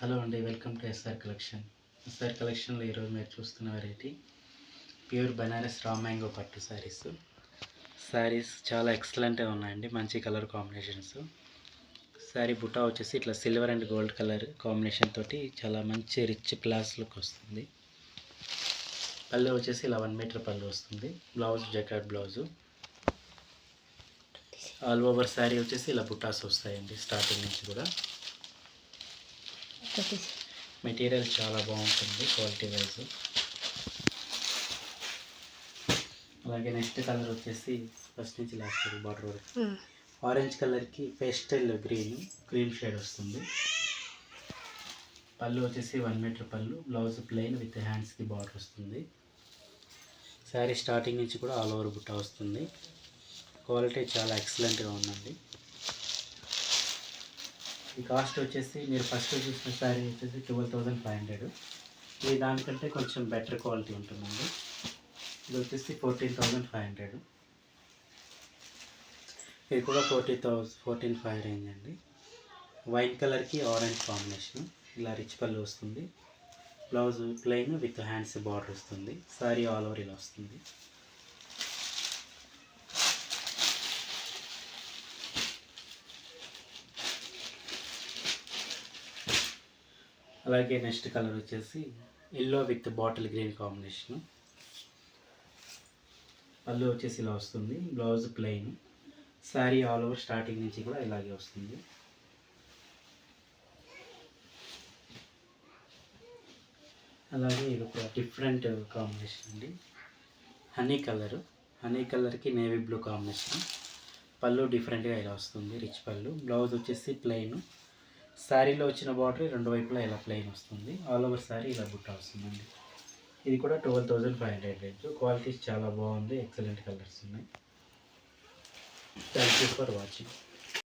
Hello అండి, welcome to SR collection. SR కలెక్షన్లో ఈరోజు మీరు చూస్తున్న variety pure Banaras raw mango పట్టు శారీస్ చాలా ఎక్సలెంట్గా ఉన్నాయండి. మంచి కలర్ కాంబినేషన్స్. శారీ బుటా వచ్చేసి ఇట్లా silver and gold colour combination తోటి చాలా మంచి రిచ్ క్లాస్ లుక్ వస్తుంది. పళ్ళు వచ్చేసి ఇలా 1 మీటర్ పళ్ళు వస్తుంది. Blouse jacquard blouse. All over sari వచ్చేసి ఇలా బుటాస్ వస్తాయండి స్టార్టింగ్ నుంచి కూడా. మెటీరియల్ చాలా బాగుంటుంది క్వాలిటీ వైజ్. అలాగే నెక్స్ట్ కలర్ వచ్చేసి ఫస్ట్ నుంచి లాస్ట్ బార్డర్ వరకు ఆరెంజ్ కలర్కి పేస్టల్ గ్రీన్ షేడ్ వస్తుంది. పళ్ళు వచ్చేసి 1 మీటర్ పళ్ళు. బ్లౌజ్ ప్లెయిన్ విత్ హ్యాండ్స్కి బార్డర్ వస్తుంది. శారీ స్టార్టింగ్ నుంచి కూడా ఆల్ ఓవర్ బుట్ట వస్తుంది. క్వాలిటీ చాలా ఎక్సలెంట్గా ఉందండి. ఈ కాస్ట్ వచ్చేసి మీరు ఫస్ట్ చూసిన శారీ వచ్చేసి 12,500. ఇది దానికంటే కొంచెం బెటర్ క్వాలిటీ ఉంటుందండి. ఇది వచ్చేసి 14,500. ఇది కూడా 14,500 రేంజ్ అండి. వైట్ కలర్కి ఆరెంజ్ కాంబినేషన్. ఇలా రిచ్ పళ్ళు వస్తుంది. Blouse plain with hands border వస్తుంది. శారీ ఆల్ ఓవర్ ఇలా వస్తుంది. అలాగే నెక్స్ట్ కలర్ వచ్చేసి yellow with bottle green combination. పళ్ళు వచ్చేసి ఇలా వస్తుంది. Blouse plain. Sari all over starting నుంచి కూడా ఇలాగే వస్తుంది. అలాగే ఇది ఒక డిఫరెంట్ కాంబినేషన్ అండి. హనీ కలర్కి నేవీ బ్లూ కాంబినేషన్. పళ్ళు డిఫరెంట్గా ఇలా వస్తుంది, రిచ్ పళ్ళు. బ్లౌజ్ వచ్చేసి ప్లెయిన్. శారీలో వచ్చిన బార్డర్ రెండు వైపులా ఇలా ప్లెయిన్ వస్తుంది. ఆల్ ఓవర్ శారీ ఇలా బుట్ట వస్తుందండి. ఇది కూడా 12,500 రేంజ్. క్వాలిటీస్ చాలా బాగుంది. ఎక్సలెంట్ కలర్స్ ఉన్నాయి. Thank you for watching.